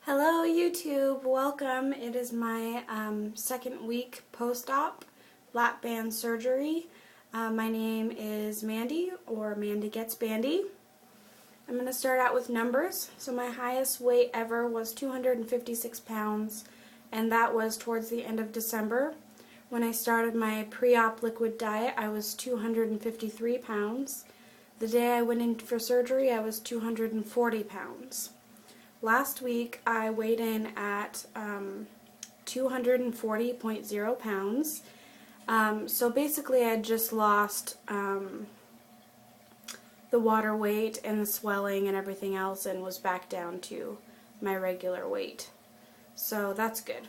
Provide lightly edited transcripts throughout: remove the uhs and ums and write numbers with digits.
Hello YouTube, welcome. It is my second week post-op LapBand surgery. My name is Mandy, or mandygetsbandy. I'm going to start out with numbers. So my highest weight ever was 256 pounds, and that was towards the end of December. When I started my pre-op liquid diet, I was 253 pounds. The day I went in for surgery, I was 240 pounds. Last week I weighed in at 240.0 pounds. So basically I just lost the water weight and the swelling and everything else and was back down to my regular weight. So that's good.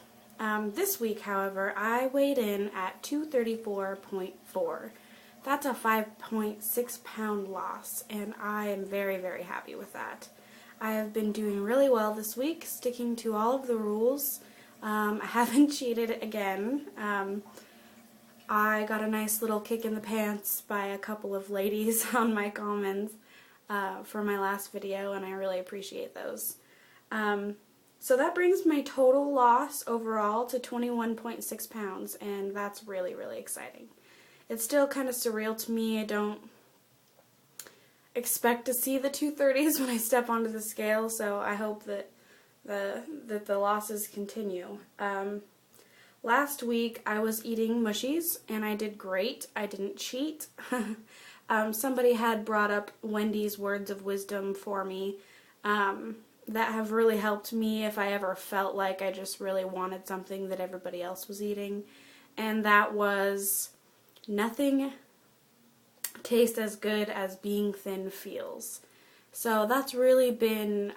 This week, however, I weighed in at 234.4. That's a 5.6 pound loss, and I am very, very happy with that. I have been doing really well this week, sticking to all of the rules. I haven't cheated again. I got a nice little kick in the pants by a couple of ladies on my comments for my last video, and I really appreciate those. So that brings my total loss overall to 21.6 pounds, and that's really, really exciting. It's still kind of surreal to me. I don't expect to see the 230s when I step onto the scale, so I hope that the losses continue. Last week I was eating mushies and I did great. I didn't cheat. Somebody had brought up Wendy's words of wisdom for me that have really helped me if I ever felt like I just really wanted something that everybody else was eating, and that was nothing tastes as good as being thin feels. So that's really been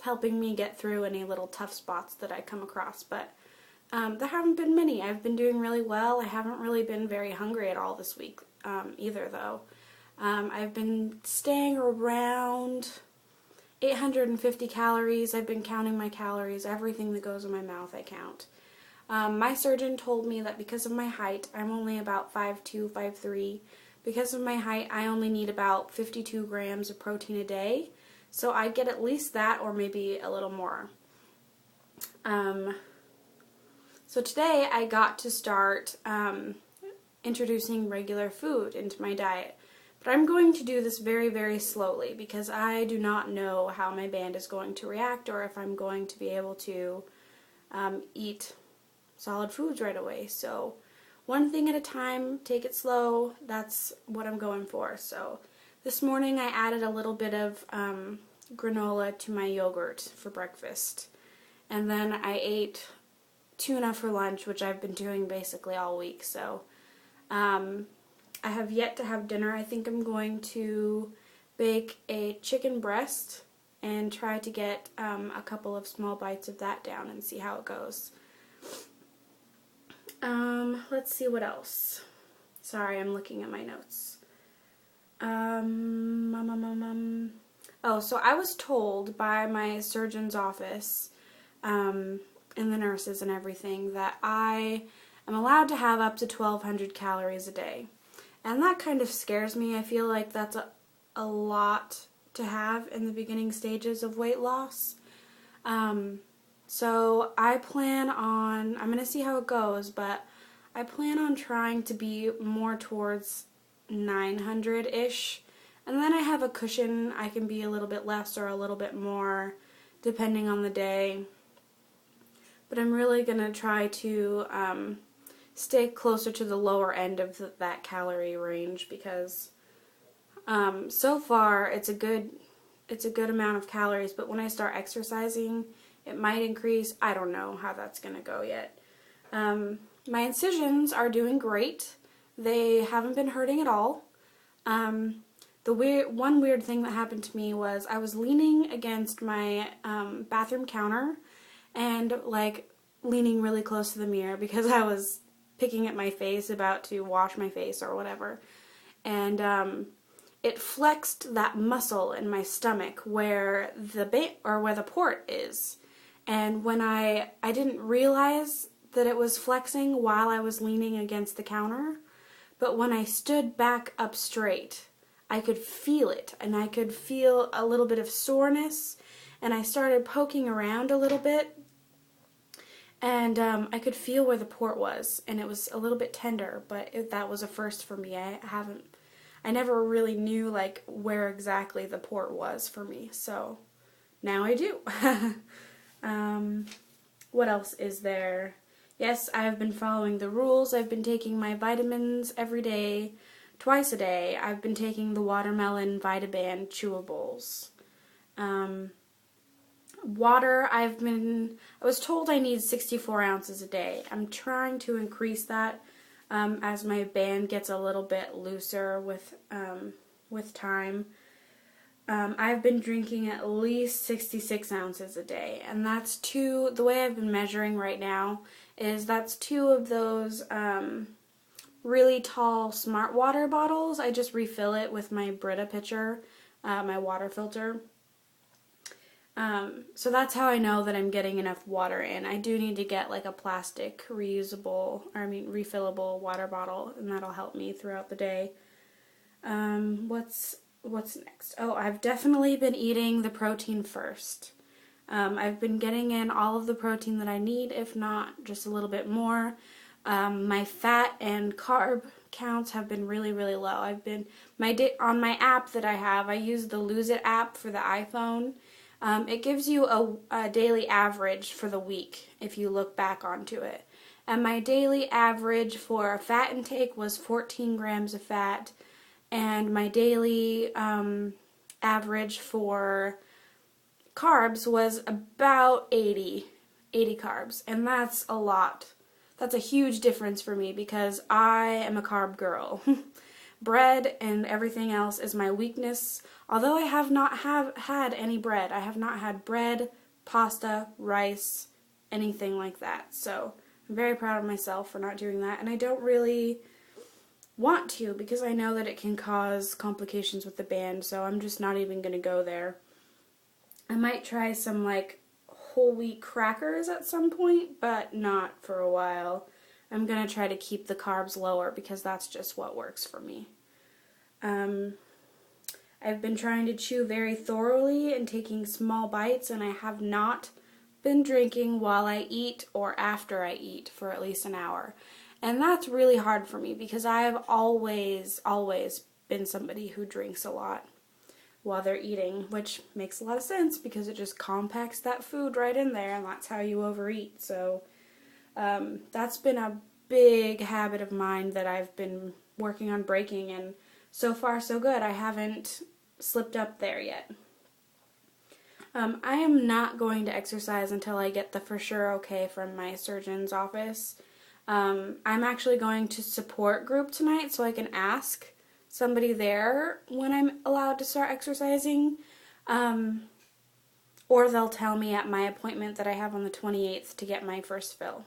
helping me get through any little tough spots that I come across, but there haven't been many. I've been doing really well. I haven't really been very hungry at all this week either, though. I've been staying around 850 calories. I've been counting my calories. Everything that goes in my mouth I count. My surgeon told me that because of my height, I'm only about 5'2", 5'3". Because of my height, I only need about 52 grams of protein a day, so I get at least that or maybe a little more. So today I got to start introducing regular food into my diet, but I'm going to do this very, very slowly because I do not know how my band is going to react or if I'm going to be able to eat solid foods right away. So one thing at a time, take it slow, that's what I'm going for. So this morning I added a little bit of granola to my yogurt for breakfast. And then I ate tuna for lunch, which I've been doing basically all week. So I have yet to have dinner. I think I'm going to bake a chicken breast and try to get a couple of small bites of that down and see how it goes. Let's see what else. Sorry, I'm looking at my notes. Oh, so I was told by my surgeon's office, and the nurses and everything, that I am allowed to have up to 1,200 calories a day. And that kind of scares me. I feel like that's a lot to have in the beginning stages of weight loss. So I plan on, I'm going to see how it goes, but I plan on trying to be more towards 900-ish. And then I have a cushion. I can be a little bit less or a little bit more depending on the day. But I'm really going to try to stay closer to the lower end of that calorie range because so far it's a good amount of calories, but when I start exercising it might increase. I don't know how that's going to go yet. My incisions are doing great. They haven't been hurting at all. One weird thing that happened to me was I was leaning against my bathroom counter and like leaning really close to the mirror because I was picking at my face, about to wash my face or whatever. And it flexed that muscle in my stomach where the port is. And when I didn't realize that it was flexing while I was leaning against the counter, but when I stood back up straight, I could feel it, and I could feel a little bit of soreness, and I started poking around a little bit, and I could feel where the port was, and it was a little bit tender, but that was a first for me. I never really knew like where exactly the port was for me, so now I do. What else is there? Yes, I've been following the rules. I've been taking my vitamins every day, twice a day. I've been taking the watermelon Vitaband chewables. Water, I was told I need 64 ounces a day. I'm trying to increase that as my band gets a little bit looser with time. I've been drinking at least 66 ounces a day, and that's the way I've been measuring right now is that's 2 of those really tall smart water bottles. I just refill it with my Brita pitcher, my water filter. So that's how I know that I'm getting enough water in. I do need to get like a plastic refillable water bottle, and that'll help me throughout the day. What's next? Oh, I've definitely been eating the protein first. I've been getting in all of the protein that I need, if not just a little bit more. My fat and carb counts have been really, really low. On my app that I use the Lose It app for the iPhone. It gives you a daily average for the week if you look back onto it. And my daily average for fat intake was 14 grams of fat, and my daily average for carbs was about 80 carbs, and that's a lot. That's a huge difference for me because I am a carb girl. Bread and everything else is my weakness. Although I have not had any bread. I have not had bread, pasta, rice, anything like that. So I'm very proud of myself for not doing that. And I don't really want to because I know that it can cause complications with the band. So I'm just not even going to go there. I might try some like whole wheat crackers at some point, but not for a while. I'm going to try to keep the carbs lower because that's just what works for me. I've been trying to chew very thoroughly and taking small bites, and I have not been drinking while I eat or after I eat for at least an hour. And that's really hard for me because I have always been somebody who drinks a lot while they're eating, which makes a lot of sense because it just compacts that food right in there, and that's how you overeat. So that's been a big habit of mine that I've been working on breaking, and so far so good. I haven't slipped up there yet. I am not going to exercise until I get the for sure okay from my surgeon's office. I'm actually going to support group tonight so I can ask somebody there when I'm allowed to start exercising, or they'll tell me at my appointment that I have on the 28th to get my first fill.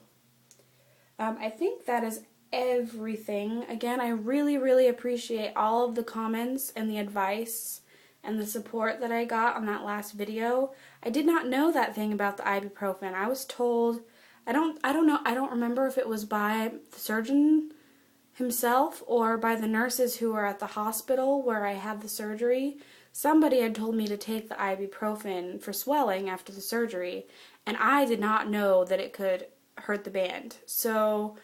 I think that is everything. Again, I really, really appreciate all of the comments and the advice and the support that I got on that last video. I did not know that thing about the ibuprofen. I was told, I don't know, I don't remember if it was by the surgeon himself or by the nurses who were at the hospital where I had the surgery. Somebody had told me to take the ibuprofen for swelling after the surgery, and I did not know that it could hurt the band, so,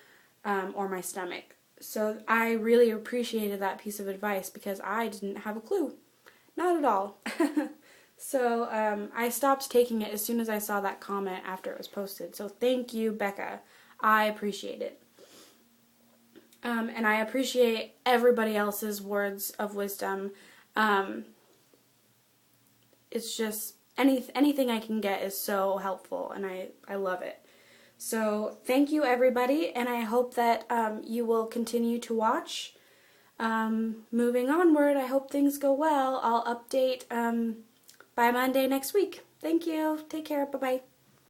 or my stomach. So I really appreciated that piece of advice because I didn't have a clue. Not at all. So I stopped taking it as soon as I saw that comment after it was posted. So thank you, Becca. I appreciate it. And I appreciate everybody else's words of wisdom. It's just anything I can get is so helpful, and I love it. So thank you, everybody, and I hope that you will continue to watch. Moving onward, I hope things go well. I'll update by Monday next week. Thank you. Take care. Bye-bye.